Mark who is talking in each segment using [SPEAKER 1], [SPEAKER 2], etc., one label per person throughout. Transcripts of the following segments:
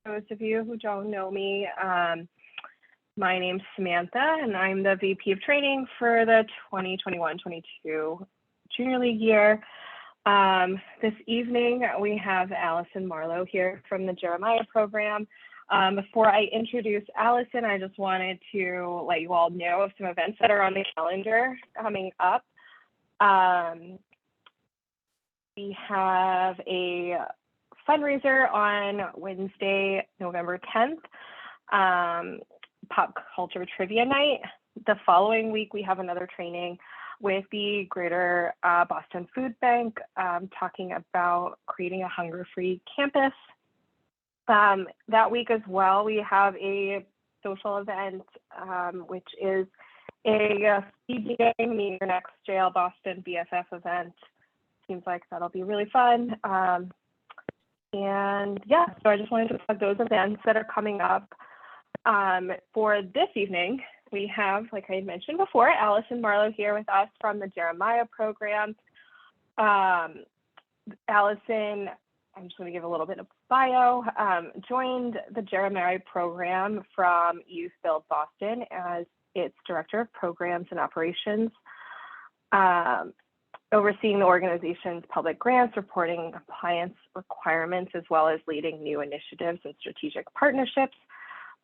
[SPEAKER 1] those of you who don't know me, my name's Samantha, and I'm the VP of Training for the 2021-22 Junior League year. This evening, we have Allison Marlowe here from the Jeremiah Program. Before I introduce Allison, I just wanted to let you all know of some events that are on the calendar coming up. We have a fundraiser on Wednesday, November 10th, Pop Culture Trivia Night. The following week, we have another training with the Greater Boston Food Bank, talking about creating a hunger-free campus. That week as well, we have a social event, which is a speed dating Meet Your Next Jail Boston BFF event. Seems like that'll be really fun. And yeah, so I just wanted to plug those events that are coming up. For this evening, we have, like I had mentioned before, Allison Marlowe here with us from the Jeremiah Program. Allison, I'm just going to give a little bit of bio, joined the Jeremiah Program from Youth Build Boston as its Director of Programs and Operations, overseeing the organization's public grants, reporting compliance requirements, as well as leading new initiatives and strategic partnerships.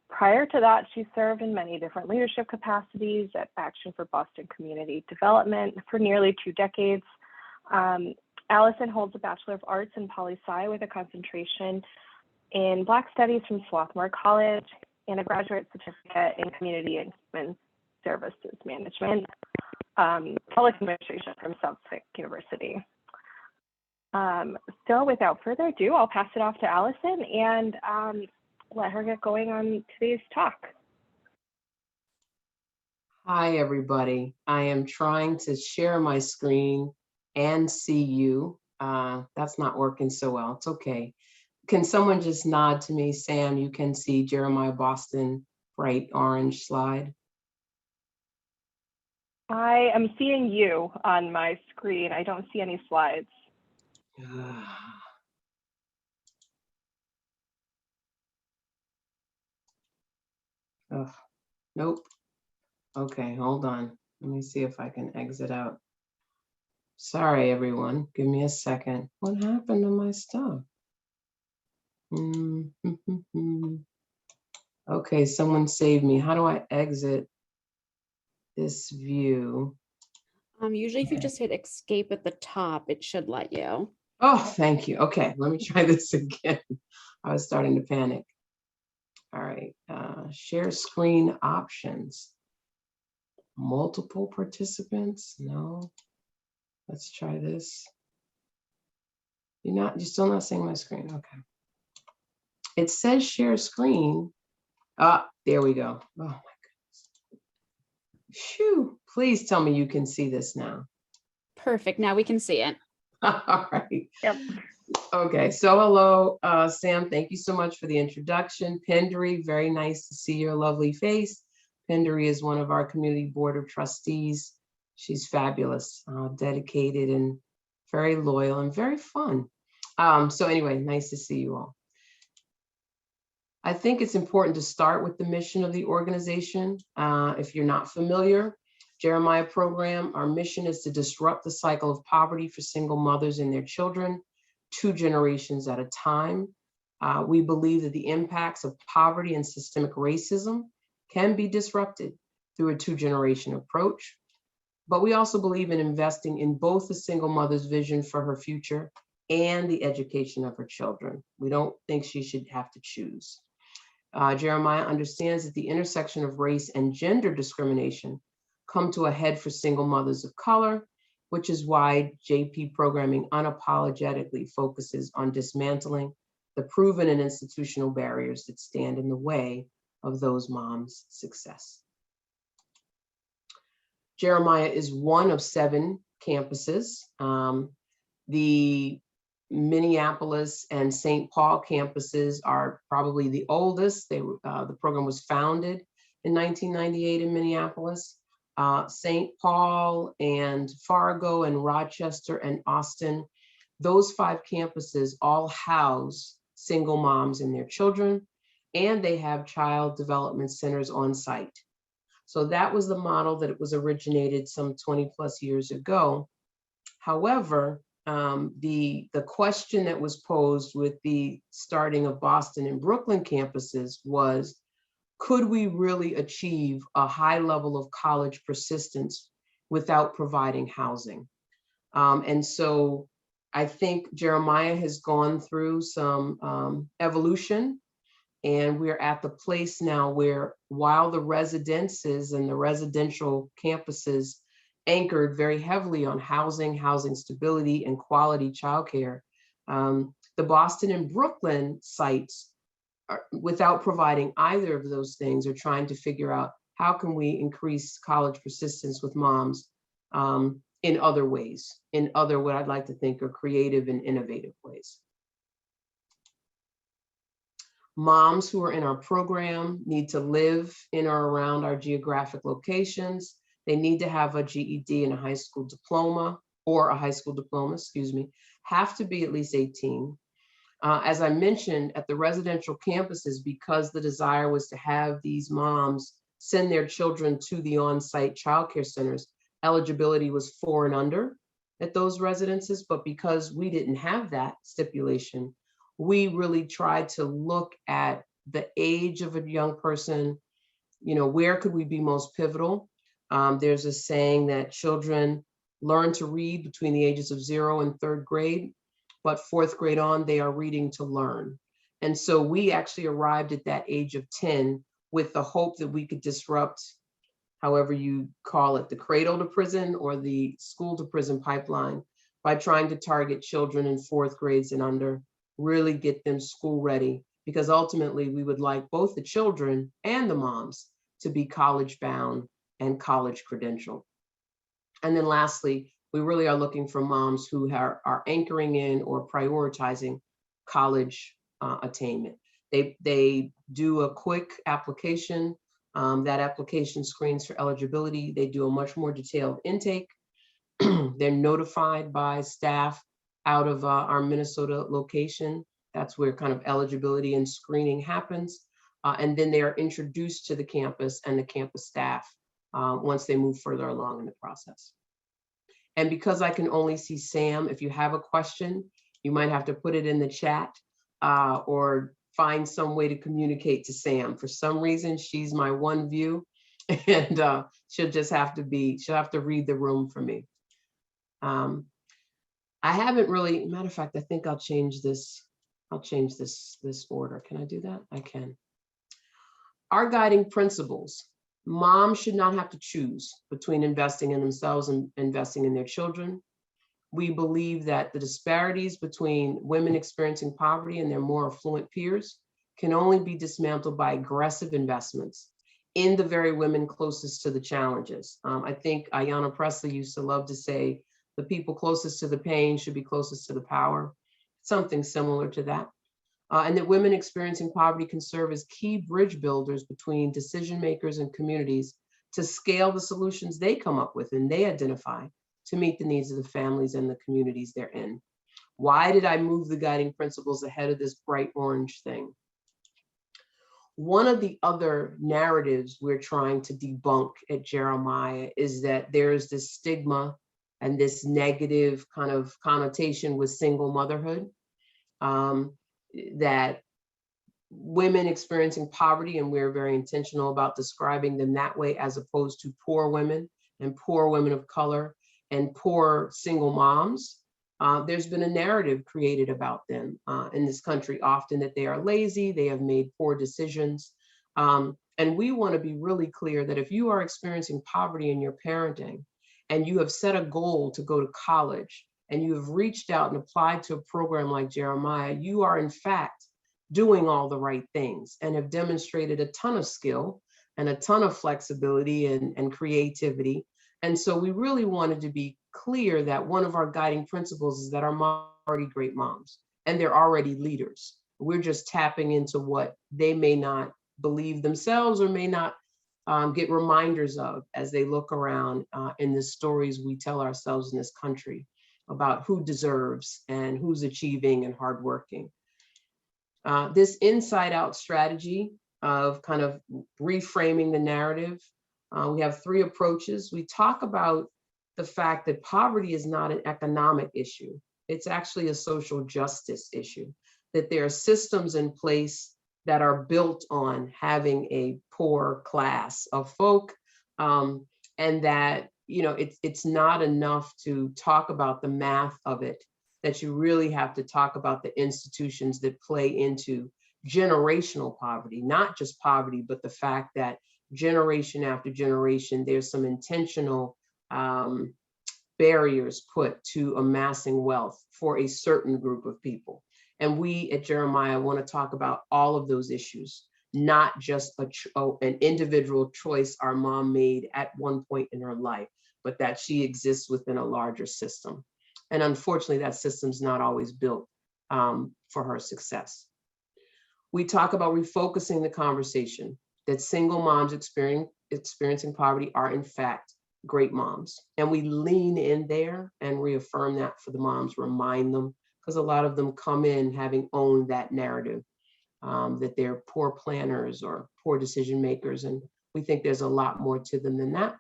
[SPEAKER 1] Prior to that, she served in many different leadership capacities at Action for Boston Community Development for nearly 2 decades. Allison holds a Bachelor of Arts in Poli-Sci with a concentration in Black Studies from Swarthmore College and a graduate certificate in Community and Human Services Management, Public Administration from Suffolk University. So without further ado, I'll pass it off to Allison and let her get going on today's talk.
[SPEAKER 2] Hi, everybody. I am trying to share my screen and see you. That's not working so well. It's okay. Can someone just nod to me, Sam? You can see Jeremiah Boston, bright orange slide.
[SPEAKER 1] I am seeing you on my screen. I don't see any slides.
[SPEAKER 2] Oh, nope. Okay, hold on. Let me see if I can exit out. Sorry, everyone. Give me a second. What happened to my stuff? Okay, someone save me. How do I exit this view?
[SPEAKER 3] Usually if you just hit escape at the top, it should let you.
[SPEAKER 2] Oh, thank you. Okay, let me try this again. I was starting to panic. All right, share screen options. Multiple participants? No. Let's try this. You're still not seeing my screen. Okay. It says share screen. Ah, there we go. Oh my goodness. Phew. Please tell me you can see this now.
[SPEAKER 3] Perfect. Now we can see it.
[SPEAKER 2] All right.
[SPEAKER 1] Yep.
[SPEAKER 2] Okay, so hello, Sam, thank you so much for the introduction. Pendry, very nice to see your lovely face. Pendry is one of our community board of trustees. She's fabulous, dedicated and very loyal and very fun. So anyway, nice to see you all. I think it's important to start with the mission of the organization. If you're not familiar, Jeremiah Program, our mission is to disrupt the cycle of poverty for single mothers and their children, 2 generations at a time. We believe that the impacts of poverty and systemic racism can be disrupted through a 2-generation approach. But we also believe in investing in both the single mother's vision for her future and the education of her children. We don't think she should have to choose. Jeremiah understands that the intersection of race and gender discrimination come to a head for single mothers of color, which is why JP programming unapologetically focuses on dismantling the proven and institutional barriers that stand in the way of those moms' success. Jeremiah is one of 7 campuses. The Minneapolis and St. Paul campuses are probably the oldest. The program was founded in 1998 in Minneapolis. St. Paul and Fargo and Rochester and Austin, those 5 campuses all house single moms and their children. and they have child development centers on site. So that was the model that it was originated some 20 plus years ago. However, the question that was posed with the starting of Boston and Brooklyn campuses was, could we really achieve a high level of college persistence without providing housing? And so I think Jeremiah has gone through some evolution, and we're at the place now where, while the residences and the residential campuses anchored very heavily on housing stability, and quality childcare, the Boston and Brooklyn sites, without providing either of those things, are trying to figure out how can we increase college persistence with moms in other ways, in other, what I'd like to think are creative and innovative ways. Moms who are in our program need to live in or around our geographic locations. They need to have a GED and a high school diploma, or a high school diploma, excuse me, have to be at least 18. As I mentioned, at the residential campuses, because the desire was to have these moms send their children to the on-site childcare centers, eligibility was 4 and under at those residences. But because we didn't have that stipulation, we really tried to look at the age of a young person, where could we be most pivotal? There's a saying that children learn to read between the ages of 0 and 3rd grade, but 4th grade on, they are reading to learn. And so we actually arrived at that age of 10 with the hope that we could disrupt, however you call it, the cradle to prison or the school to prison pipeline, by trying to target children in 4th grades and under, really get them school ready, because ultimately we would like both the children and the moms to be college bound and college credentialed. And then lastly, we really are looking for moms who are anchoring in or prioritizing college attainment. They do a quick application. That application screens for eligibility. They do a much more detailed intake. They're notified by staff out of our Minnesota location. That's where kind of eligibility and screening happens. And then they are introduced to the campus and the campus staff once they move further along in the process. And because I can only see Sam, if you have a question, you might have to put it in the chat or find some way to communicate to Sam. For some reason, she's my one view, and she'll have to read the room for me. I haven't really, matter of fact, I think I'll change this order. Can I do that? I can. Our guiding principles. Moms should not have to choose between investing in themselves and investing in their children. We believe that the disparities between women experiencing poverty and their more affluent peers can only be dismantled by aggressive investments in the very women closest to the challenges. I think Ayanna Pressley used to love to say, the people closest to the pain should be closest to the power, something similar to that. And that women experiencing poverty can serve as key bridge builders between decision makers and communities to scale the solutions they come up with and they identify to meet the needs of the families and the communities they're in. Why did I move the guiding principles ahead of this bright orange thing? One of the other narratives we're trying to debunk at Jeremiah is that there's this stigma and this negative kind of connotation with single motherhood. That women experiencing poverty, and we're very intentional about describing them that way, as opposed to poor women and poor women of color and poor single moms. There's been a narrative created about them in this country often that they are lazy, they have made poor decisions. And we want to be really clear that if you are experiencing poverty in your parenting and you have set a goal to go to college, and you have reached out and applied to a program like Jeremiah, you are in fact doing all the right things and have demonstrated a ton of skill and a ton of flexibility and creativity. And so we really wanted to be clear that one of our guiding principles is that our moms are already great moms and they're already leaders. We're just tapping into what they may not believe themselves or may not get reminders of as they look around in the stories we tell ourselves in this country about who deserves and who's achieving and hardworking. This inside out strategy of kind of reframing the narrative, we have three approaches. We talk about the fact that poverty is not an economic issue. It's actually a social justice issue, that there are systems in place that are built on having a poor class of folk, and that, you know, it's not enough to talk about the math of it, that you really have to talk about the institutions that play into generational poverty, not just poverty, but the fact that generation after generation, there's some intentional barriers put to amassing wealth for a certain group of people. And we at Jeremiah want to talk about all of those issues, not just an individual choice our mom made at one point in her life, but that she exists within a larger system. And unfortunately, that system's not always built for her success. We talk about refocusing the conversation, that single moms experiencing poverty are in fact great moms. And we lean in there and reaffirm that for the moms, remind them, because a lot of them come in having owned that narrative, that they're poor planners or poor decision makers. And we think there's a lot more to them than that.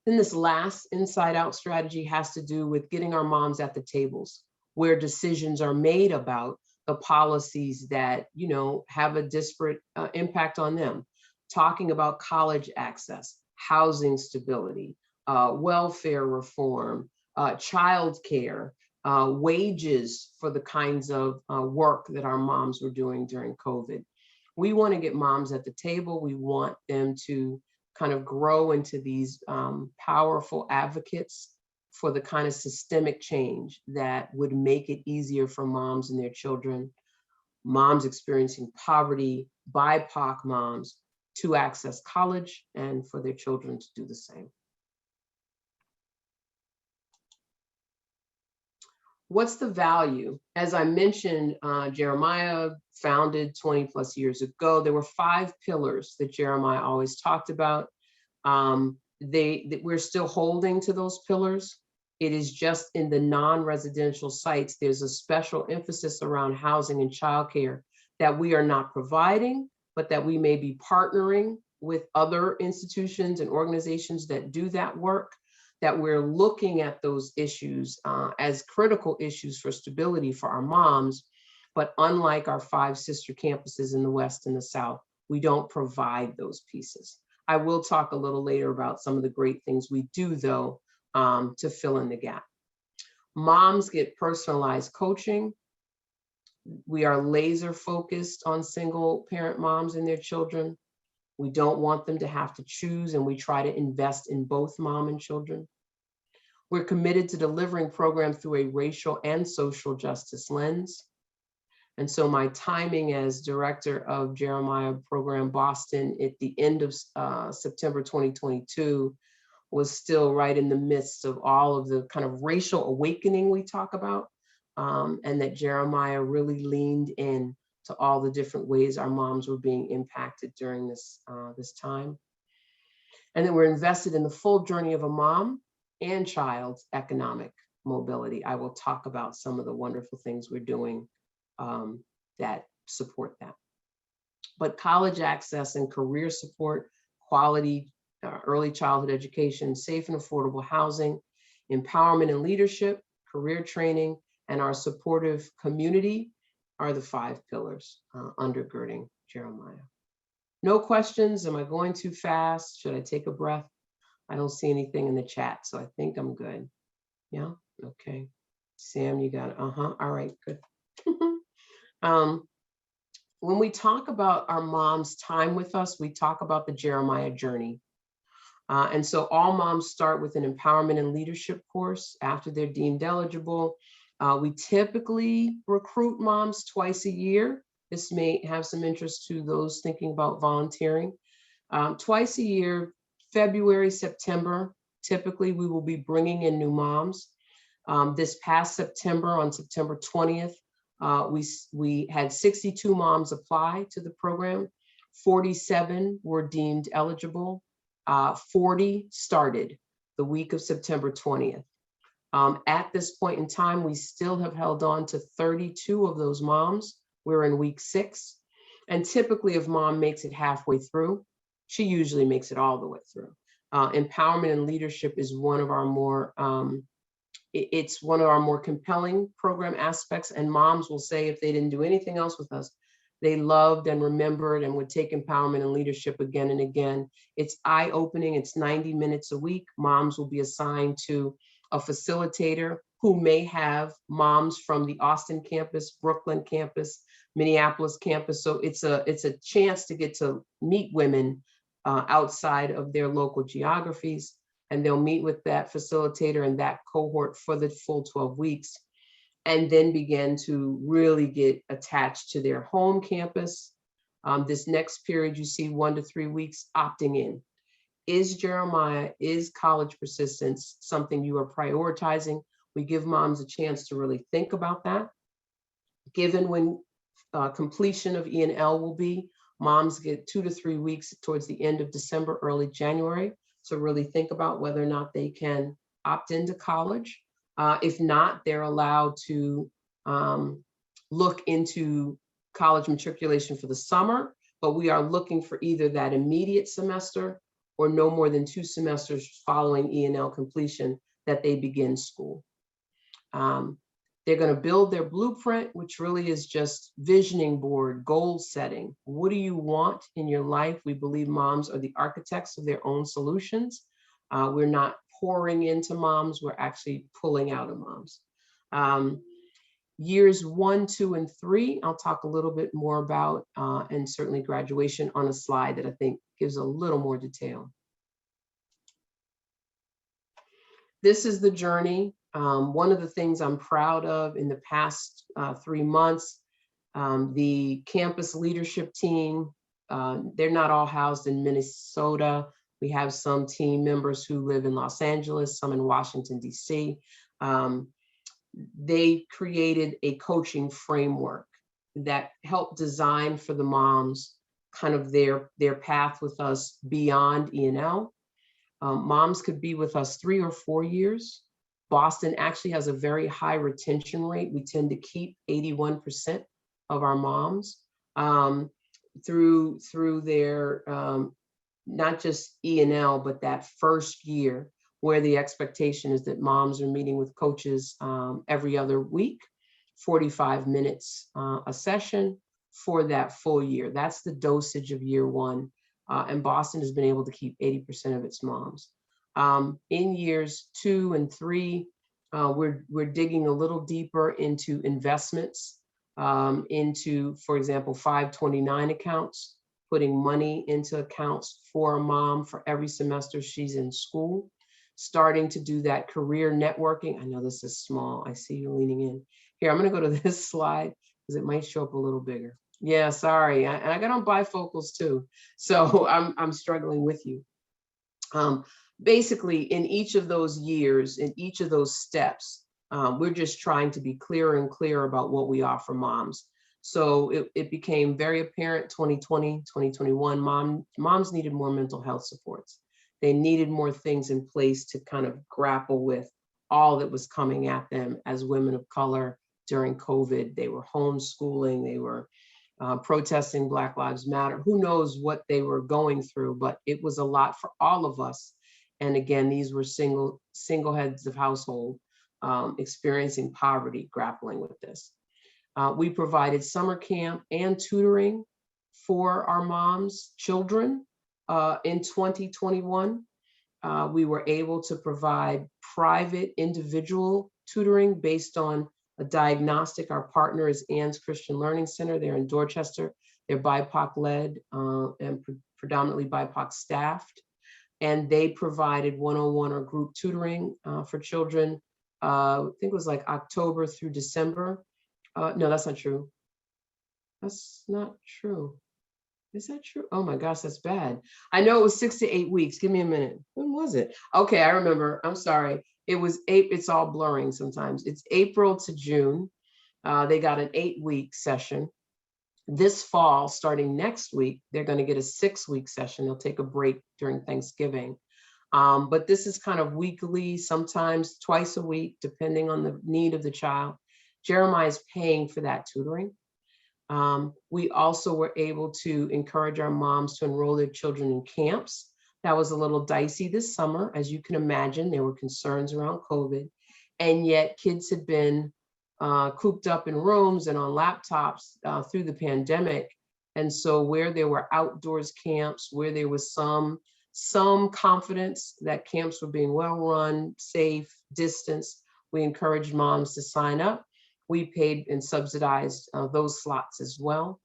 [SPEAKER 2] Then this last inside out strategy has to do with getting our moms at the tables where decisions are made about the policies that, you know, have a disparate impact on them. Talking about college access, housing stability, welfare reform, childcare, wages for the kinds of work that our moms were doing during COVID. We want to get moms at the table. We want them to kind of grow into these powerful advocates for the kind of systemic change that would make it easier for moms and their children, moms experiencing poverty, BIPOC moms, to access college and for their children to do the same. What's the value? As I mentioned, Jeremiah founded 20 plus years ago. There were 5 pillars that Jeremiah always talked about. We're still holding to those pillars. It is just in the non-residential sites, there's a special emphasis around housing and childcare that we are not providing, but that we may be partnering with other institutions and organizations that do that work, that we're looking at those issues as critical issues for stability for our moms. But unlike our 5 sister campuses in the West and the South, we don't provide those pieces. I will talk a little later about some of the great things we do, though, to fill in the gap. Moms get personalized coaching. We are laser focused on single parent moms and their children. We don't want them to have to choose, and we try to invest in both mom and children. We're committed to delivering programs through a racial and social justice lens. And so my timing as director of Jeremiah Program Boston at the end of September 2022 was still right in the midst of all of the kind of racial awakening we talk about, and that Jeremiah really leaned in to all the different ways our moms were being impacted during this time. And then we're invested in the full journey of a mom and child's economic mobility. I will talk about some of the wonderful things we're doing that support that. But college access and career support, quality early childhood education, safe and affordable housing, empowerment and leadership, career training, and our supportive community are the 5 pillars undergirding Jeremiah. No questions? Am I going too fast? Should I take a breath? I don't see anything in the chat, so I think I'm good. Yeah, okay. Sam, you got it. All right, good. When we talk about our mom's time with us, we talk about the Jeremiah journey. And so all moms start with an empowerment and leadership course after they're deemed eligible. We typically recruit moms twice a year. This may have some interest to those thinking about volunteering. Twice a year, February, September, typically we will be bringing in new moms. This past September, on September 20th, we had 62 moms apply to the program. 47 were deemed eligible. 40 started the week of September 20th. At this point in time, we still have held on to 32 of those moms We're in week 6. And typically if mom makes it halfway through, she usually makes it all the way through. Empowerment and leadership is one of our more, it's one of our more compelling program aspects. And moms will say if they didn't do anything else with us, they loved and remembered and would take empowerment and leadership again and again. It's eye-opening. It's 90 minutes a week. Moms will be assigned to a facilitator who may have moms from the Austin campus, Brooklyn campus, Minneapolis campus. So it's a chance to get to meet women outside of their local geographies. And they'll meet with that facilitator and that cohort for the full 12 weeks, and then begin to really get attached to their home campus. This next period, you see 1 to 3 weeks opting in. Is Jeremiah, is college persistence something you are prioritizing? We give moms a chance to really think about that. Given when completion of E&L will be, moms get 2 to 3 weeks towards the end of December, early January, to really think about whether or not they can opt into college. If not, they're allowed to look into college matriculation for the summer, but we are looking for either that immediate semester or no more than 2 semesters following E&L completion that they begin school. They're going to build their blueprint, which really is just visioning board, goal setting. What do you want in your life? We believe moms are the architects of their own solutions. We're not pouring into moms, we're actually pulling out of moms. Years 1, 2, and 3, I'll talk a little bit more about, and certainly graduation on a slide that I think gives a little more detail. This is the journey. One of the things I'm proud of in the past 3 months, the campus leadership team, they're not all housed in Minnesota. We have some team members who live in Los Angeles, some in Washington, D.C. They created a coaching framework that helped design for the moms kind of their path with us beyond E&L. Moms could be with us 3 or 4 years. Boston actually has a very high retention rate. We tend to keep 81% of our moms through their not just E&L, but that first year where the expectation is that moms are meeting with coaches every other week, 45 minutes a session for that full year. That's the dosage of year 1. And Boston has been able to keep 80% of its moms. In years 2 and 3, we're digging a little deeper into investments, into, for example, 529 accounts, putting money into accounts for a mom for every semester she's in school, starting to do that career networking. I know this is small. I see you leaning in. Here, I'm going to go to this slide because it might show up a little bigger. Yeah, sorry. I got on bifocals too, so I'm struggling with you. Basically, in each of those years, in each of those steps, we're just trying to be clearer and clearer about what we offer moms. So it became very apparent 2020, 2021, moms needed more mental health supports. They needed more things in place to kind of grapple with all that was coming at them as women of color during COVID. They were homeschooling, they were protesting Black Lives Matter. Who knows what they were going through, but it was a lot for all of us. And again, these were single heads of household experiencing poverty, grappling with this. We provided summer camp and tutoring for our moms' children in 2021. We were able to provide private individual tutoring based on a diagnostic. Our partner is Ann's Christian Learning Center. They're in Dorchester. They're BIPOC led and predominantly BIPOC staffed. And they provided one-on-one or group tutoring for children. I think it was like October through December. No, that's not true. That's not true. Is that true? Oh my gosh, that's bad. I know it was 6 to 8 weeks. Give me a minute. When was it? Okay, I remember. I'm sorry. It was it's all blurring sometimes. It's April to June. They got an 8-week session. This fall, starting next week, they're going to get a 6-week session. They'll take a break during Thanksgiving. But this is kind of weekly, sometimes twice a week, depending on the need of the child. Jeremiah is paying for that tutoring. We also were able to encourage our moms to enroll their children in camps. That was a little dicey this summer. As you can imagine, there were concerns around COVID, and yet kids had been cooped up in rooms and on laptops through the pandemic. And so where there were outdoors camps, where there was some confidence that camps were being well run, safe, distanced, we encouraged moms to sign up. We paid and subsidized those slots as well.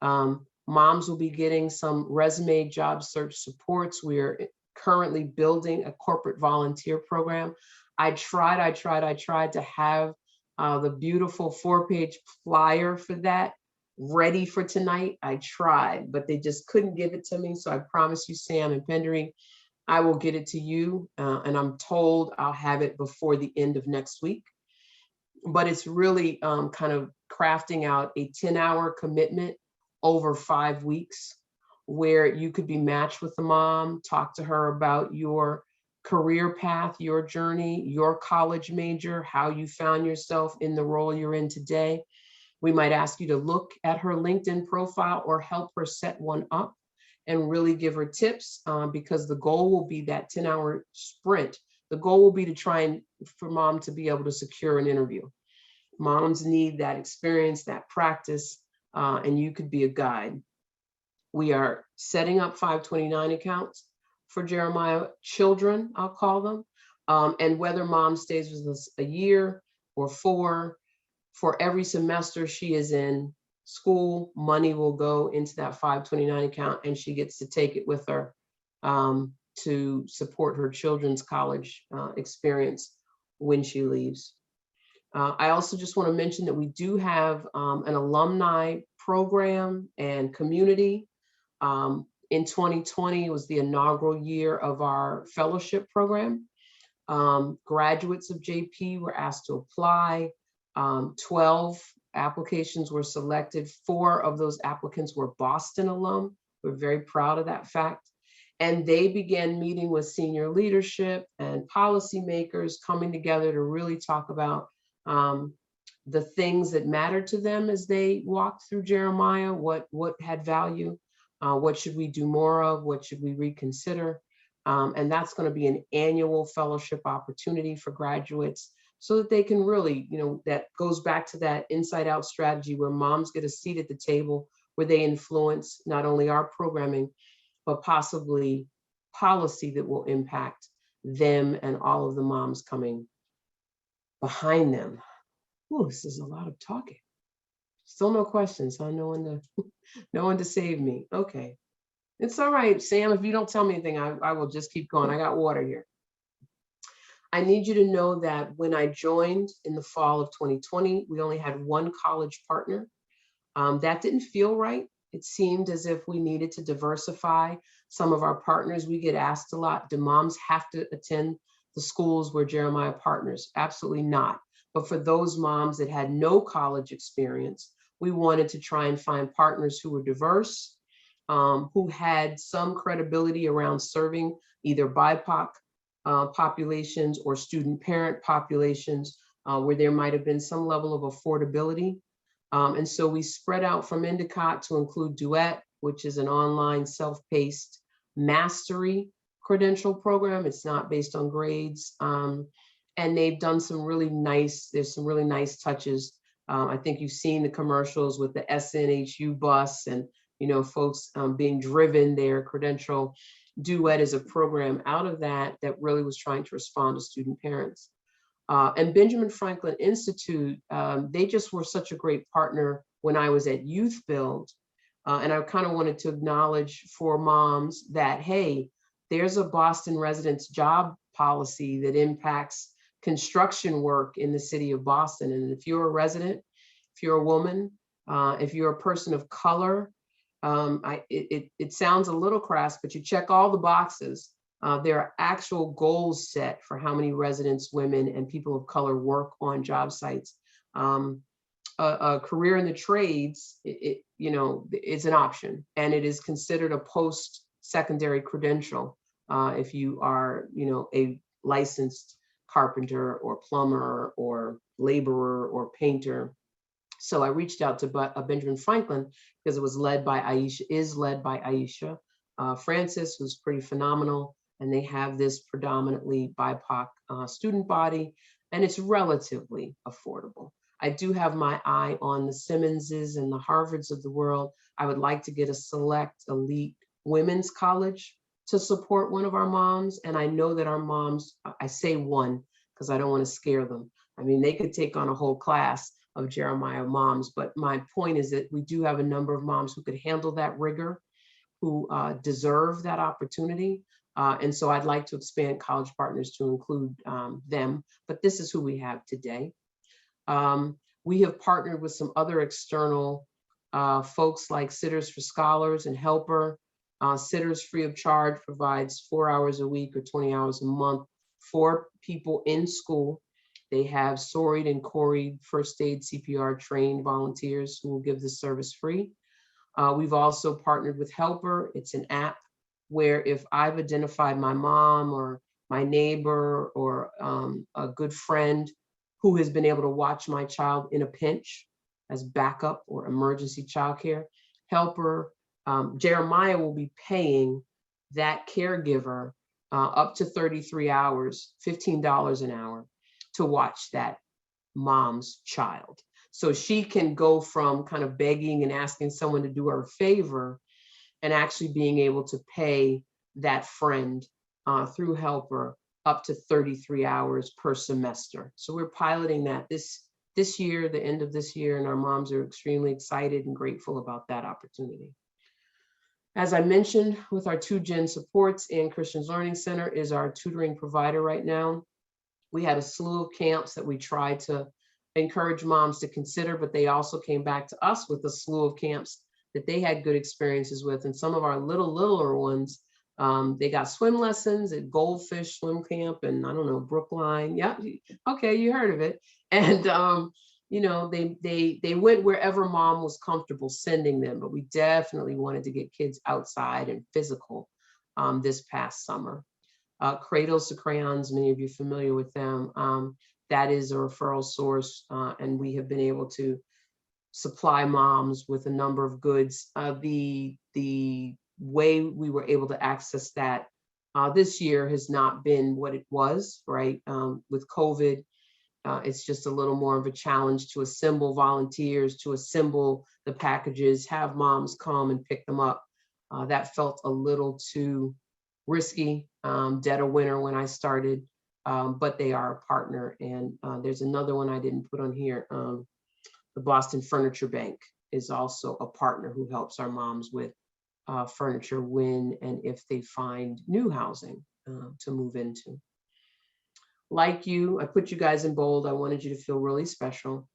[SPEAKER 2] Moms will be getting some resume job search supports. We're currently building a corporate volunteer program. I tried to have the beautiful 4-page flyer for that ready for tonight. I tried, but they just couldn't give it to me. So I promise you, Sam and Pendry, I will get it to you. And I'm told I'll have it before the end of next week. But it's really kind of crafting out a 10-hour commitment over 5 weeks where you could be matched with the mom, talk to her about your career path, your journey, your college major, how you found yourself in the role you're in today. We might ask you to look at her LinkedIn profile or help her set one up and really give her tips because the goal will be that 10-hour sprint. The goal will be to try and for mom to be able to secure an interview. Moms need that experience, that practice, and you could be a guide. We are setting up 529 accounts for Jeremiah children, I'll call them, and whether mom stays with us a year or 4, for every semester she is in school, money will go into that 529 account and she gets to take it with her to support her children's college experience when she leaves. I also just want to mention that we do have an alumni program and community. In 2020, it was the inaugural year of our fellowship program. Graduates of JP were asked to apply. 12 applications were selected. 4 of those applicants were Boston alum. We're very proud of that fact. And they began meeting with senior leadership and policymakers, coming together to really talk about the things that matter to them as they walked through Jeremiah, what had value, what should we do more of, what should we reconsider. And that's going to be an annual fellowship opportunity for graduates so that they can really, that goes back to that inside out strategy where moms get a seat at the table, where they influence not only our programming, but possibly policy that will impact them and all of the moms coming behind them. Oh, this is a lot of talking. Still no questions, huh? No one to save me. Okay. It's all right, Sam. If you don't tell me anything, I will just keep going. I got water here. I need you to know that when I joined in the fall of 2020, we only had 1 college partner. That didn't feel right. It seemed as if we needed to diversify some of our partners. We get asked a lot, do moms have to attend the schools where Jeremiah partners? Absolutely not. But for those moms that had no college experience, we wanted to try and find partners who were diverse, who had some credibility around serving either BIPOC populations or student parent populations where there might have been some level of affordability. And so we spread out from Endicott to include Duet, which is an online self-paced mastery credential program. It's not based on grades. And they've done there's some really nice touches. I think you've seen the commercials with the SNHU bus and, folks being driven their credential. Duet is a program out of that really was trying to respond to student parents. And Benjamin Franklin Institute, they just were such a great partner when I was at Youth Build. And I kind of wanted to acknowledge for moms that, hey, there's a Boston residents job policy that impacts construction work in the city of Boston. And if you're a resident, if you're a woman, if you're a person of color, it sounds a little crass, but you check all the boxes. There are actual goals set for how many residents, women, and people of color work on job sites. A career in the trades, it's an option, and it is considered a post-secondary credential if you are, a licensed carpenter or plumber or laborer or painter. So I reached out to Benjamin Franklin because it was led by Aisha, Francis, who's pretty phenomenal. And they have this predominantly BIPOC student body, and it's relatively affordable. I do have my eye on the Simmonses and the Harvards of the world. I would like to get a select elite women's college to support one of our moms. And I know that our moms, I say one because I don't want to scare them. I mean, they could take on a whole class of Jeremiah moms, but my point is that we do have a number of moms who could handle that rigor, who deserve that opportunity. And so I'd like to expand College Partners to include them, but this is who we have today. We have partnered with some other external folks like Sitters for Scholars and Helper. Sitters free of charge provides 4 hours a week or 20 hours a month for people in school. They have SORIed and CORIed first aid CPR trained volunteers who will give the service free. We've also partnered with Helper. It's an app where if I've identified my mom or my neighbor or a good friend who has been able to watch my child in a pinch as backup or emergency childcare, Helper, Jeremiah will be paying that caregiver up to 33 hours, $15 an hour to watch that mom's child. So she can go from kind of begging and asking someone to do her a favor and actually being able to pay that friend through Helper up to 33 hours per semester. So we're piloting that this year, the end of this year, and our moms are extremely excited and grateful about that opportunity. As I mentioned, with our 2Gen Supports and Christians Learning Center is our tutoring provider right now. We had a slew of camps that we tried to encourage moms to consider, but they also came back to us with a slew of camps that they had good experiences with. And some of our littler ones, they got swim lessons at Goldfish Swim Camp and I don't know, Brookline. Yeah, okay, you heard of it. And you know, they went wherever mom was comfortable sending them, but we definitely wanted to get kids outside and physical this past summer. Cradles to Crayons, many of you are familiar with them. That is a referral source, and we have been able to supply moms with a number of goods. The way we were able to access that this year has not been what it was, right? With COVID, it's just a little more of a challenge to assemble volunteers, to assemble the packages, have moms come and pick them up. That felt a little too risky, dead of winter when I started, but they are a partner. And there's another one I didn't put on here. The Boston Furniture Bank is also a partner who helps our moms with furniture when and if they find new housing to move into. Like you, I put you guys in bold. I wanted you to feel really special.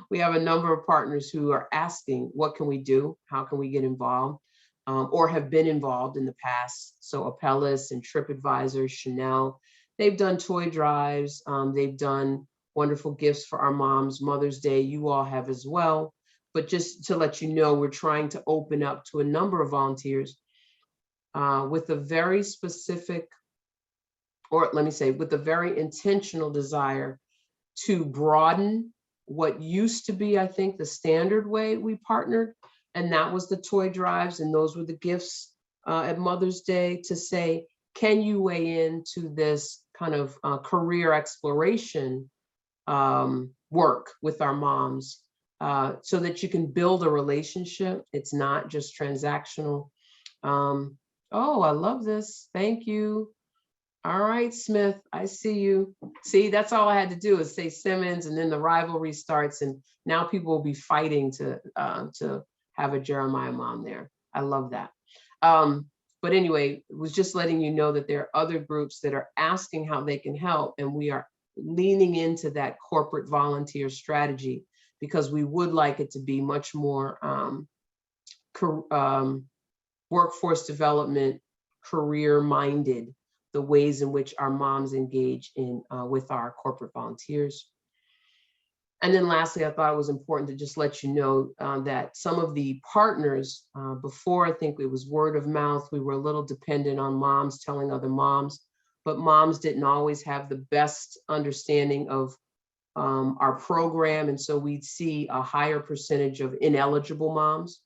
[SPEAKER 2] We have a number of partners who are asking, what can we do? How can we get involved? Or have been involved in the past. So Apellis and TripAdvisor, Chanel, they've done toy drives. They've done wonderful gifts for our moms, Mother's Day, you all have as well. But just to let you know, we're trying to open up to a number of volunteers with a very specific, or let me say, with a very intentional desire to broaden what used to be, I think, the standard way we partnered. And that was the toy drives, and those were the gifts at Mother's Day, to say, can you weigh into this kind of career exploration work with our moms so that you can build a relationship. It's not just transactional. Oh, I love this. Thank you. All right, Smith, I see you. See, that's all I had to do is say Simmons, and then the rivalry starts, and now people will be fighting to have a Jeremiah mom there. I love that. But anyway, it was just letting you know that there are other groups that are asking how they can help, and we are leaning into that corporate volunteer strategy because we would like it to be much more workforce development, career-minded, the ways in which our moms engage in with our corporate volunteers. And then lastly, I thought it was important to just let you know that some of the partners, before I think it was word of mouth, we were a little dependent on moms telling other moms, but moms didn't always have the best understanding of our program. And so we'd see a higher percentage of ineligible moms.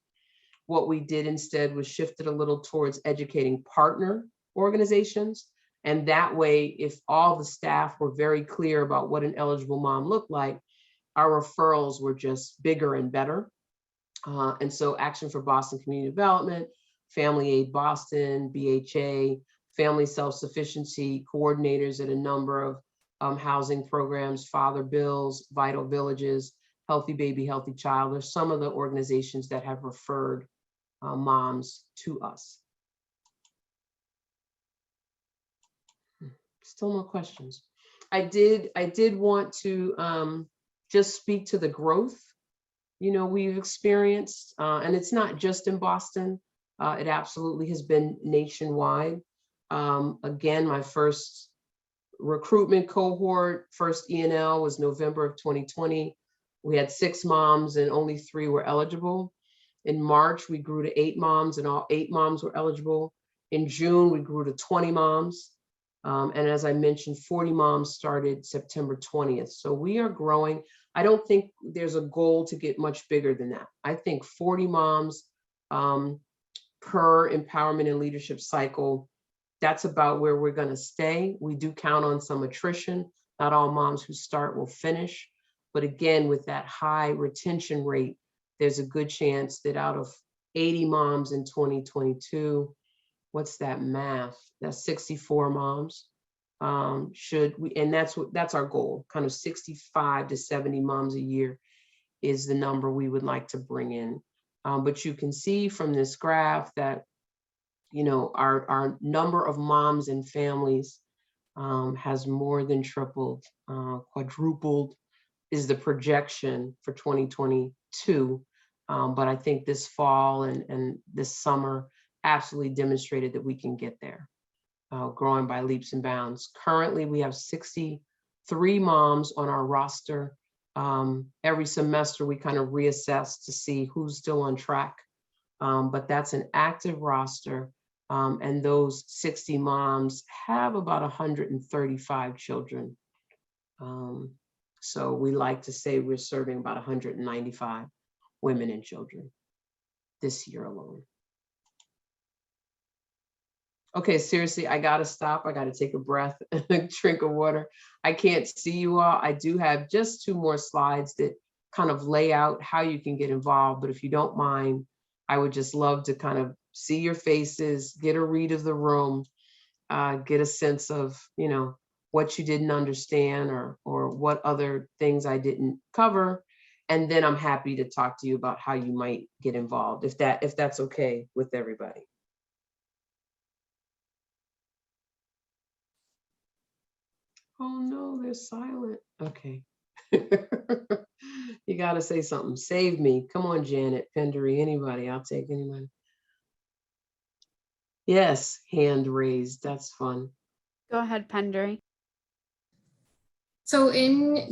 [SPEAKER 2] What we did instead was shifted a little towards educating partner organizations. And that way, if all the staff were very clear about what an eligible mom looked like, our referrals were just bigger and better. And so Action for Boston Community Development, Family Aid Boston, BHA, Family Self-Sufficiency coordinators at a number of housing programs, Father Bills, Vital Villages, Healthy Baby, Healthy Child, are some of the organizations that have referred moms to us. Still no questions. I did want to just speak to the growth, we've experienced, and it's not just in Boston. It absolutely has been nationwide. Again, my first recruitment cohort, first E&L, was November of 2020. We had 6 moms and only 3 were eligible. In March, we grew to 8 moms and all 8 moms were eligible. In June, we grew to 20 moms. And as I mentioned, 40 moms started September 20th. So we are growing. I don't think there's a goal to get much bigger than that. I think 40 moms per empowerment and leadership cycle, that's about where we're going to stay. We do count on some attrition. Not all moms who start will finish. But again, with that high retention rate, there's a good chance that out of 80 moms in 2022, what's that math? That's 64 moms. And that's our goal, kind of 65 to 70 moms a year is the number we would like to bring in. But you can see from this graph that, our number of moms and families has more than tripled, quadrupled is the projection for 2022. But I think this fall and this summer absolutely demonstrated that we can get there, growing by leaps and bounds. Currently, we have 63 moms on our roster. Every semester, we kind of reassess to see who's still on track. But that's an active roster. And those 60 moms have about 135 children. So we like to say we're serving about 195 women and children this year alone. Okay, seriously, I gotta stop. I gotta take a breath and drink of water. I can't see you all. I do have just 2 more slides that kind of lay out how you can get involved. But if you don't mind, I would just love to kind of see your faces, get a read of the room, get a sense of, what you didn't understand or what other things I didn't cover. And then I'm happy to talk to you about how you might get involved, if that's okay with everybody. Oh no, they're silent. Okay. You gotta say something. Save me. Come on, Janet, Pendery, anybody. I'll take anybody. Yes, hand raised. That's fun.
[SPEAKER 3] Go ahead, Pendery.
[SPEAKER 4] So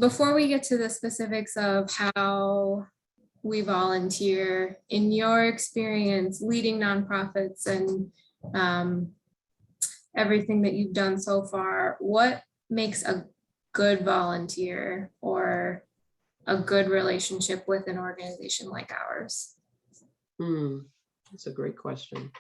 [SPEAKER 4] before we get to the specifics of how we volunteer, in your experience leading nonprofits and everything that you've done so far, what makes a good volunteer or a good relationship with an organization like ours?
[SPEAKER 2] That's a great question.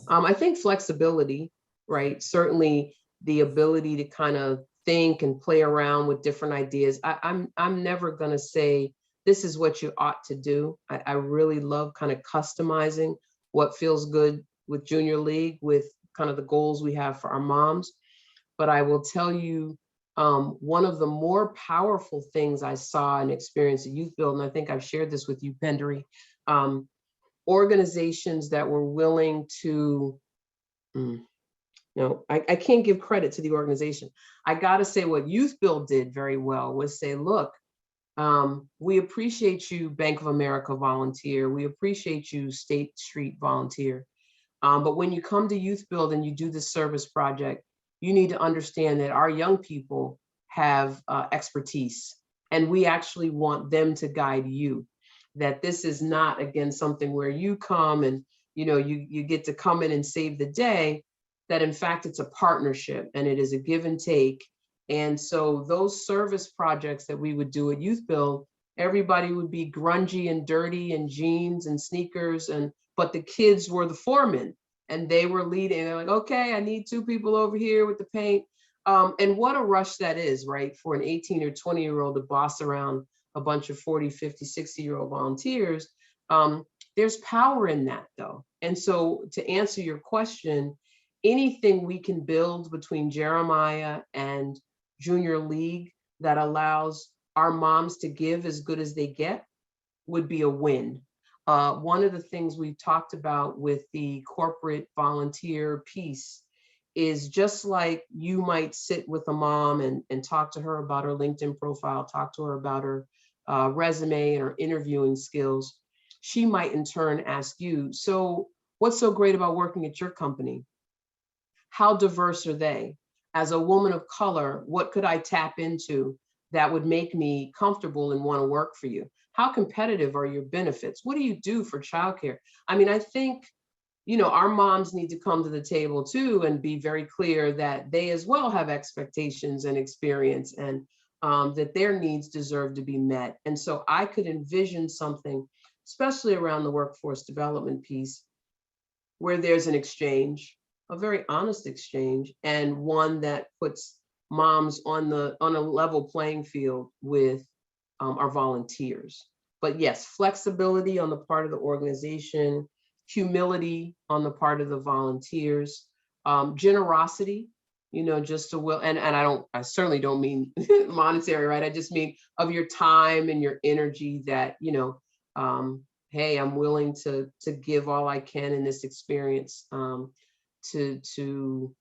[SPEAKER 2] I think flexibility, right? Certainly the ability to kind of think and play around with different ideas. I'm never gonna say this is what you ought to do. I really love kind of customizing what feels good with Junior League, with kind of the goals we have for our moms. But I will tell you, one of the more powerful things I saw and experienced at Youth Build, and I think I've shared this with you, Pendery, organizations that were willing to, I can't give credit to the organization. I gotta say what Youth Build did very well was say, look, we appreciate you, Bank of America volunteer. We appreciate you, State Street volunteer. But when you come to Youth Build and you do this service project, you need to understand that our young people have expertise, and we actually want them to guide you. That this is not, again, something where you come and you get to come in and save the day. That in fact it's a partnership and it is a give and take. And so those service projects that we would do at Youth Build, everybody would be grungy and dirty and jeans and sneakers, but the kids were the foremen and they were leading. They're like, okay, I need 2 people over here with the paint. And what a rush that is, right? For an 18 or 20-year-old to boss around a bunch of 40, 50, 60-year-old volunteers. There's power in that though. And so to answer your question, anything we can build between Jeremiah and Junior League that allows our moms to give as good as they get would be a win. One of the things we've talked about with the corporate volunteer piece is just like you might sit with a mom and talk to her about her LinkedIn profile, talk to her about her resume and her interviewing skills. She might in turn ask you, so what's so great about working at your company? How diverse are they? As a woman of color, what could I tap into that would make me comfortable and want to work for you? How competitive are your benefits? What do you do for childcare? I mean, I think, our moms need to come to the table too and be very clear that they as well have expectations and experience, and that their needs deserve to be met. And so I could envision something, especially around the workforce development piece, where there's an exchange, a very honest exchange, and one that puts moms on a level playing field with our volunteers. But yes, flexibility on the part of the organization, humility on the part of the volunteers, generosity, just to will, and I certainly don't mean monetary, right? I just mean of your time and your energy that, hey, I'm willing to give all I can in this experience, to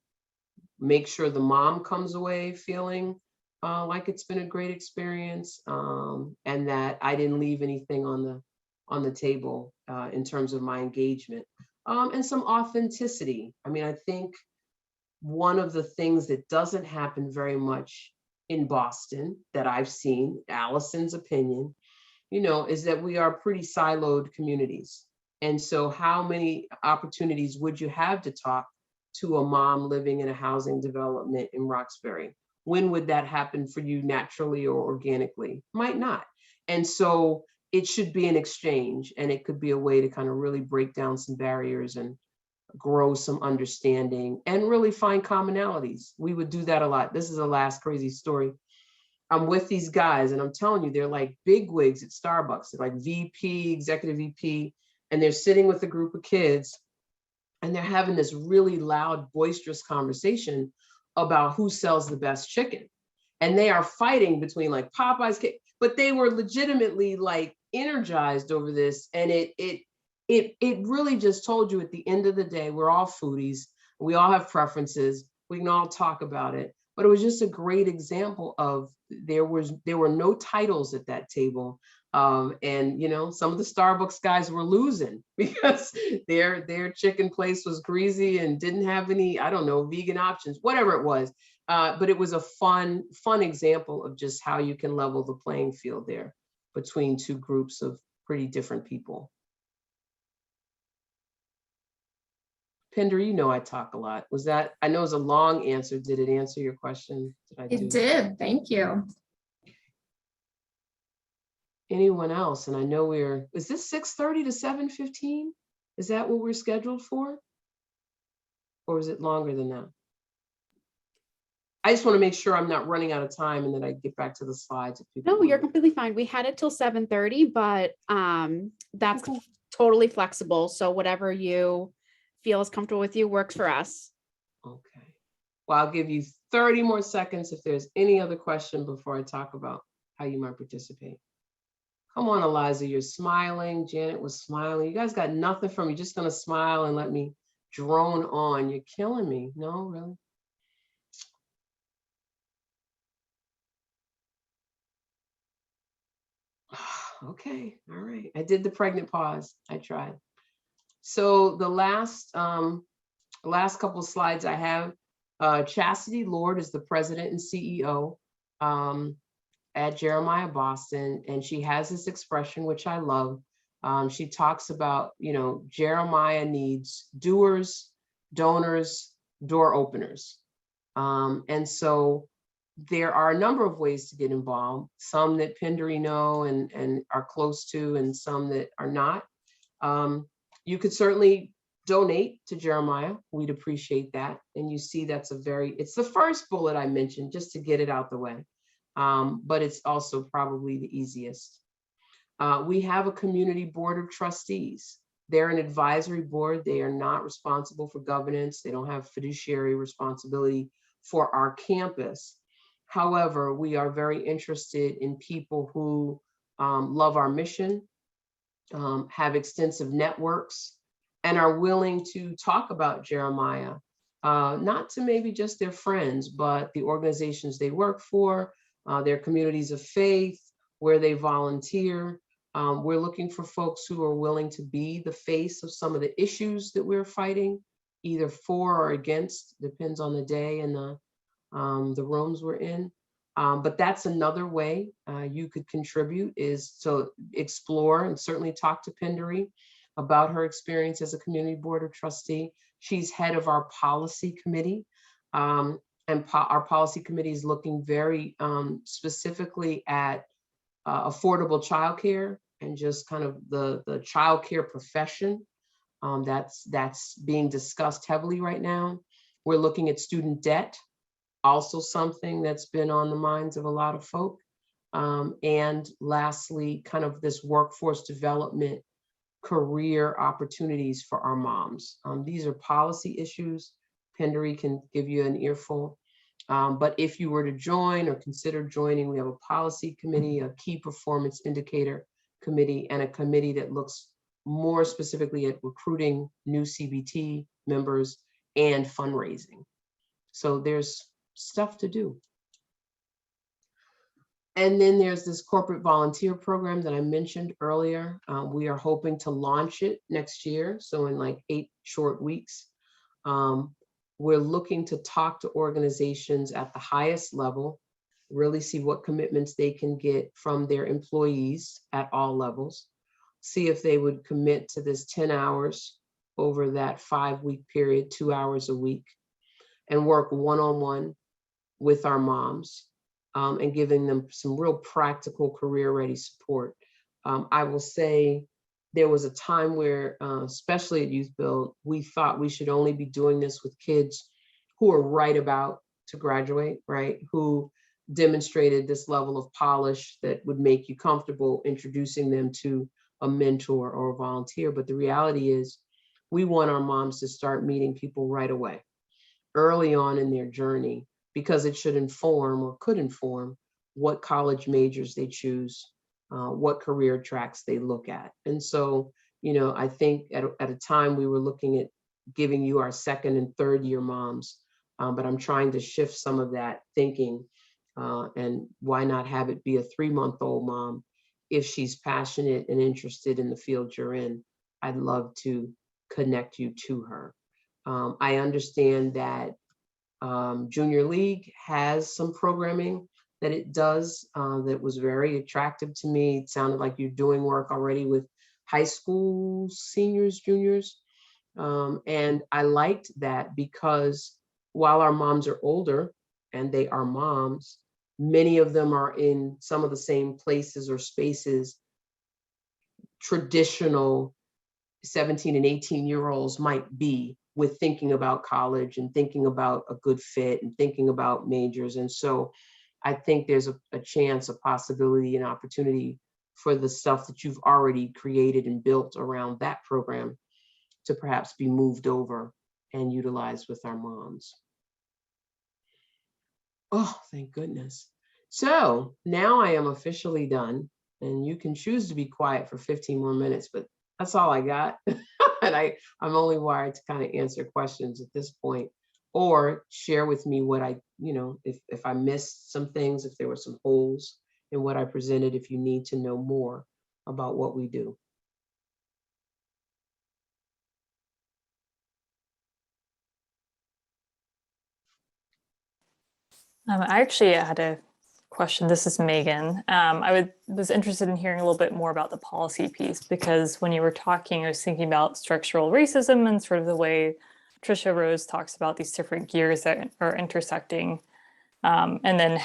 [SPEAKER 2] make sure the mom comes away feeling like it's been a great experience, and that I didn't leave anything on the table in terms of my engagement, and some authenticity. I mean, I think one of the things that doesn't happen very much in Boston that I've seen, Allison's opinion, is that we are pretty siloed communities. And so how many opportunities would you have to talk to a mom living in a housing development in Roxbury? When would that happen for you naturally or organically? Might not. And so it should be an exchange, and it could be a way to kind of really break down some barriers and grow some understanding and really find commonalities. We would do that a lot. This is the last crazy story. I'm with these guys and I'm telling you, they're like big wigs at Starbucks. They're like VP, executive VP, and they're sitting with a group of kids and they're having this really loud, boisterous conversation about who sells the best chicken. And they are fighting between like Popeye's, but they were legitimately like energized over this. And it really just told you at the end of the day, we're all foodies. We all have preferences. We can all talk about it. But it was just a great example of there were no titles at that table. And some of the Starbucks guys were losing because their chicken place was greasy and didn't have any, I don't know, vegan options, whatever it was. But it was a fun example of just how you can level the playing field there between two groups of pretty different people. Pinder, I talk a lot. I know it was a long answer. Did it answer your question?
[SPEAKER 4] It did. Thank you.
[SPEAKER 2] Anyone else? And I know is this 6:30 to 7:15? Is that what we're scheduled for? Or is it longer than that? I just want to make sure I'm not running out of time and then I get back to the slides.
[SPEAKER 3] No, you're completely fine. We had it till 7:30, but that's totally flexible. So whatever you feel is comfortable with you works for us.
[SPEAKER 2] Okay. Well, I'll give you 30 more seconds if there's any other question before I talk about how you might participate. Come on, Eliza, you're smiling. Janet was smiling. You guys got nothing from me. Just gonna smile and let me drone on. You're killing me. No, really? Okay, all right. I did the pregnant pause. I tried. So the last couple of slides I have, Chastity Lord is the president and CEO at Jeremiah Boston, and she has this expression, which I love. She talks about, Jeremiah needs doers, donors, door openers. And so there are a number of ways to get involved, some that Pendry know and are close to, and some that are not. You could certainly donate to Jeremiah. We'd appreciate that. And you see it's the first bullet I mentioned just to get it out the way. But it's also probably the easiest. We have a community board of trustees. They're an advisory board. They are not responsible for governance. They don't have fiduciary responsibility for our campus. However, we are very interested in people who love our mission, have extensive networks, and are willing to talk about Jeremiah, not to maybe just their friends, but the organizations they work for, their communities of faith, where they volunteer. We're looking for folks who are willing to be the face of some of the issues that we're fighting, either for or against, depends on the day and the rooms we're in. But that's another way you could contribute, is to explore and certainly talk to Pendry about her experience as a community board of trustee. She's head of our policy committee. Our policy committee is looking very specifically at affordable childcare and just kind of the childcare profession. That's being discussed heavily right now. We're looking at student debt, also something that's been on the minds of a lot of folk. And lastly, kind of this workforce development, career opportunities for our moms. These are policy issues. Pendry can give you an earful. But if you were to join or consider joining, we have a policy committee, a key performance indicator committee, and a committee that looks more specifically at recruiting new CBT members and fundraising. So there's stuff to do. And then there's this corporate volunteer program that I mentioned earlier. We are hoping to launch it next year, so in like 8 short weeks. We're looking to talk to organizations at the highest level, really see what commitments they can get from their employees at all levels, see if they would commit to this 10 hours over that 5-week period, 2 hours a week, and work one-on-one with our moms, and giving them some real practical career-ready support. I will say there was a time where, especially at Youth Build, we thought we should only be doing this with kids who are right about to graduate, right? Who demonstrated this level of polish that would make you comfortable introducing them to a mentor or a volunteer. But the reality is, we want our moms to start meeting people right away, early on in their journey, because it should inform or could inform what college majors they choose, what career tracks they look at. And so, I think at a time we were looking at giving you our 2nd and 3rd year moms, but I'm trying to shift some of that thinking, and why not have it be a 3-month-old mom if she's passionate and interested in the field you're in. I'd love to connect you to her. I understand that Junior League has some programming that it does that was very attractive to me. It sounded like you're doing work already with high school seniors, juniors. And I liked that because while our moms are older and they are moms, many of them are in some of the same places or spaces traditional 17 and 18-year-olds might be, with thinking about college and thinking about a good fit and thinking about majors. And so I think there's a chance, a possibility, an opportunity for the stuff that you've already created and built around that program to perhaps be moved over and utilized with our moms. Oh, thank goodness. So now I am officially done, and you can choose to be quiet for 15 more minutes, but that's all I got. And I'm only wired to kind of answer questions at this point, or share with me what if I missed some things, if there were some holes in what I presented, if you need to know more about what we do.
[SPEAKER 5] I actually had a question. This is Megan. I was interested in hearing a little bit more about the policy piece, because when you were talking, I was thinking about structural racism and sort of the way Tricia Rose talks about these different gears that are intersecting And then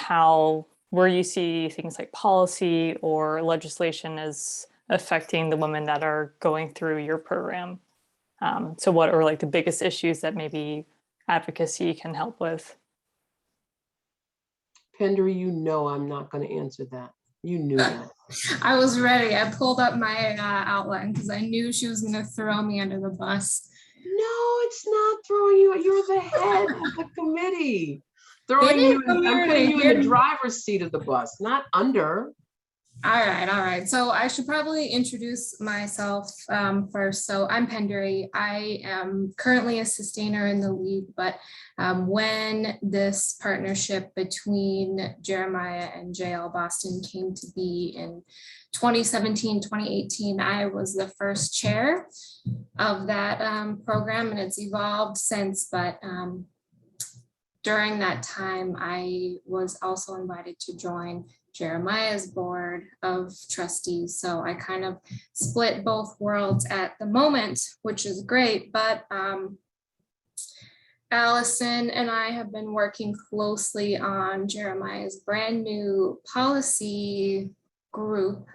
[SPEAKER 5] where you see things like policy or legislation as affecting the women that are going through your program. So what are like the biggest issues that maybe advocacy can help with?
[SPEAKER 2] Pendry, you know I'm not going to answer that. You knew that.
[SPEAKER 4] I was ready. I pulled up my outline because I knew she was going to throw me under the bus.
[SPEAKER 2] No, it's not throwing you. You're the head of the committee. Throwing you, I'm putting you in the driver's seat of the bus, not under.
[SPEAKER 4] All right. So I should probably introduce myself first. So I'm Pendry. I am currently a sustainer in the league, but when this partnership between Jeremiah and JL Boston came to be in 2017, 2018, I was the first chair of that program, and it's evolved since, but during that time, I was also invited to join Jeremiah's board of trustees. So I kind of split both worlds at the moment, which is great. But Allison and I have been working closely on Jeremiah's brand new policy group.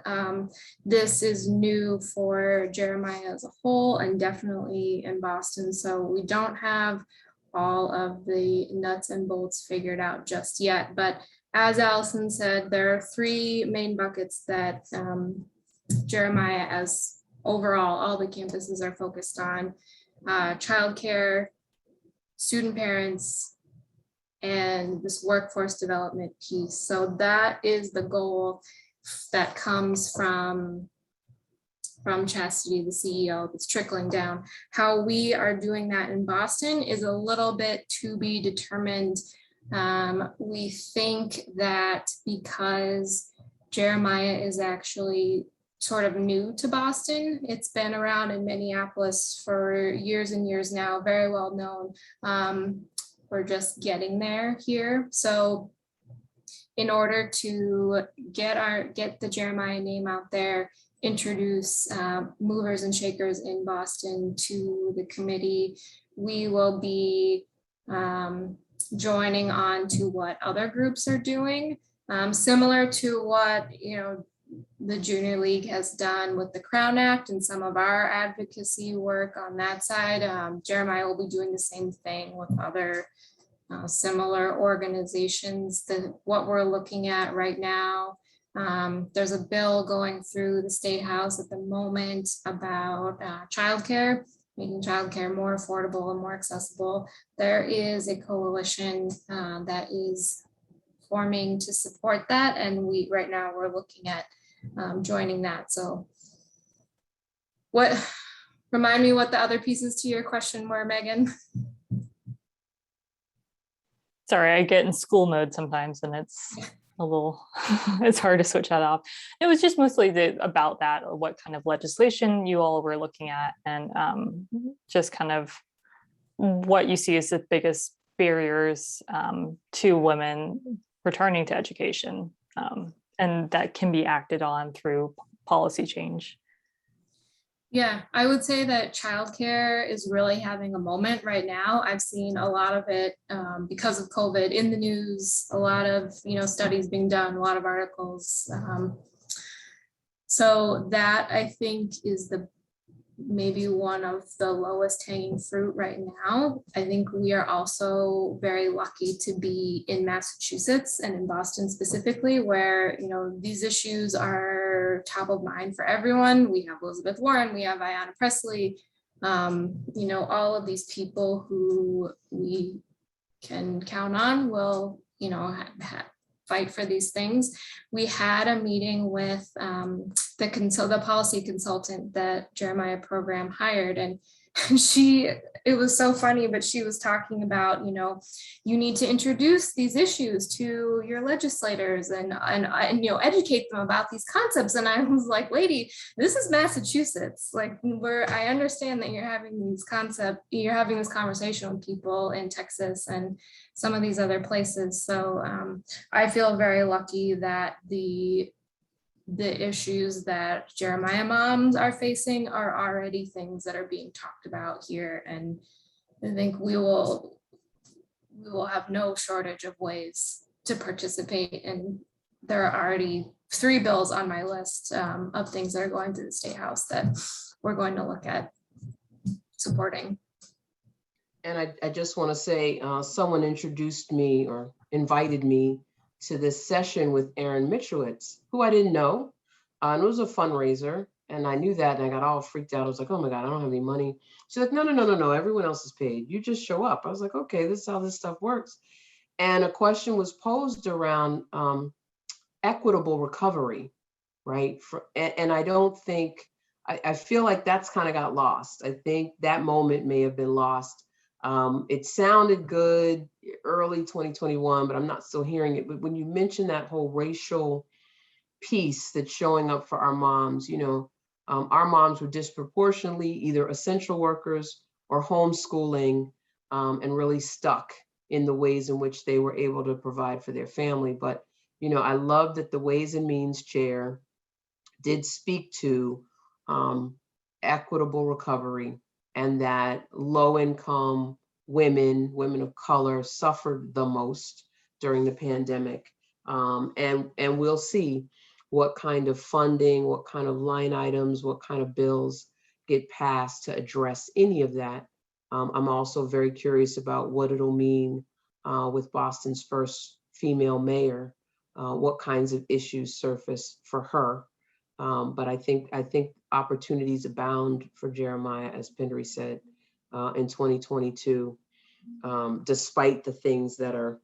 [SPEAKER 4] This is new for Jeremiah as a whole and definitely in Boston. So we don't have all of the nuts and bolts figured out just yet. But as Allison said, there are three main buckets that Jeremiah, as overall, all the campuses are focused on: childcare, student parents, and this workforce development piece. So that is the goal that comes from Chastity, the CEO, that's trickling down. How we are doing that in Boston is a little bit to be determined. We think that because Jeremiah is actually sort of new to Boston, it's been around in Minneapolis for years and years now, very well known. We're just getting there here. So in order to get the Jeremiah name out there, introduce movers and shakers in Boston to the committee, we will be joining on to what other groups are doing, similar to what the Junior League has done with the Crown Act and some of our advocacy work on that side. Jeremiah will be doing the same thing with other similar organizations. What we're looking at right now, there's a bill going through the State House at the moment about childcare, making childcare more affordable and more accessible. There is a coalition that is forming to support that, and right now we're looking at joining that. So remind me what the other pieces to your question were, Megan?
[SPEAKER 5] Sorry, I get in school mode sometimes and it's a little, it's hard to switch that off. It was just mostly about that, or what kind of legislation you all were looking at, and just kind of what you see as the biggest barriers to women returning to education, and that can be acted on through policy change.
[SPEAKER 4] Yeah, I would say that childcare is really having a moment right now. I've seen a lot of it because of COVID in the news, a lot of studies being done, a lot of articles. So that, I think, is maybe one of the lowest hanging fruit right now. I think we are also very lucky to be in Massachusetts and in Boston specifically, where these issues are top of mind for everyone. We have Elizabeth Warren, we have Ayanna Pressley, all of these people who we can count on will fight for these things. We had a meeting with the policy consultant that Jeremiah program hired, and it was so funny, but she was talking about, you need to introduce these issues to your legislators and educate them about these concepts. And I was like, lady, this is Massachusetts. Like, I understand that you're having this conversation with people in Texas and some of these other places. So I feel very lucky that the issues that Jeremiah moms are facing are already things that are being talked about here. And I think we will have no shortage of ways to participate. And there are already 3 bills on my list of things that are going to the State House that we're going to look at supporting.
[SPEAKER 2] And I just want to say, someone introduced me or invited me to this session with Erin Mitrowitz, who I didn't know. And it was a fundraiser. And I knew that, and I got all freaked out. I was like, oh my God, I don't have any money. She's like, no, everyone else is paid. You just show up. I was like, okay, this is how this stuff works. And a question was posed around equitable recovery, right? And I don't think, I feel like that's kind of got lost. I think that moment may have been lost. It sounded good early 2021, but I'm not still hearing it. But when you mention that whole racial piece that's showing up for our moms, you know, our moms were disproportionately either essential workers or homeschooling, and really stuck in the ways in which they were able to provide for their family. But, you know, I love that the Ways and Means Chair did speak to equitable recovery, and that low income women of color suffered the most during the pandemic. And we'll see what kind of funding, what kind of line items, what kind of bills get passed to address any of that. I'm also very curious about what it'll mean with Boston's first female mayor, what kinds of issues surface for her. But I think opportunities abound for Jeremiah, as Pendry said, in 2022, despite the things that are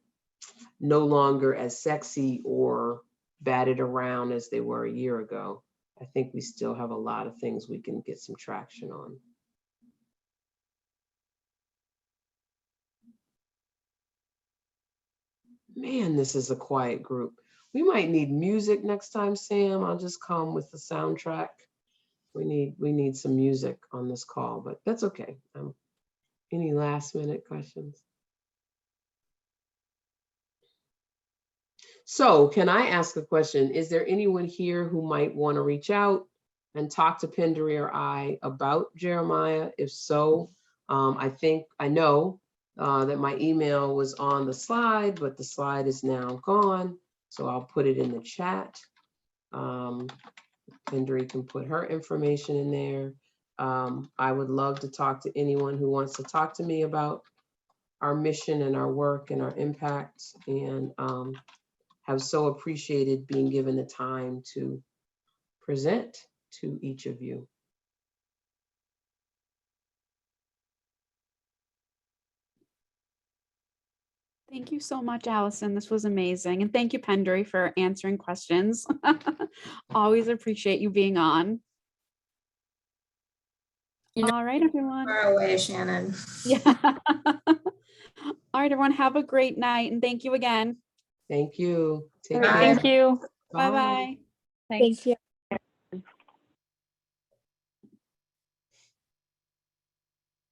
[SPEAKER 2] no longer as sexy or batted around as they were a year ago. I think we still have a lot of things we can get some traction on. Man, this is a quiet group. We might need music next time, Sam. I'll just come with the soundtrack. We need some music on this call, but that's okay. Any last minute questions? So can I ask a question? Is there anyone here who might want to reach out and talk to Pendry or I about Jeremiah? If so, I know that my email was on the slide, but the slide is now gone. So I'll put it in the chat. Pendry can put her information in there. I would love to talk to anyone who wants to talk to me about our mission and our work and our impact, and have so appreciated being given the time to present to each of you.
[SPEAKER 3] Thank you so much, Allison. This was amazing. And thank you, Pendry, for answering questions. Always appreciate you being on.
[SPEAKER 4] You know,
[SPEAKER 3] all right, everyone.
[SPEAKER 4] Far away, Shannon.
[SPEAKER 3] Yeah. All right, everyone. Have a great night. And thank you again.
[SPEAKER 2] Thank you. Take
[SPEAKER 4] Bye.
[SPEAKER 2] care.
[SPEAKER 5] Thank you.
[SPEAKER 3] Bye-bye.
[SPEAKER 6] Thank you.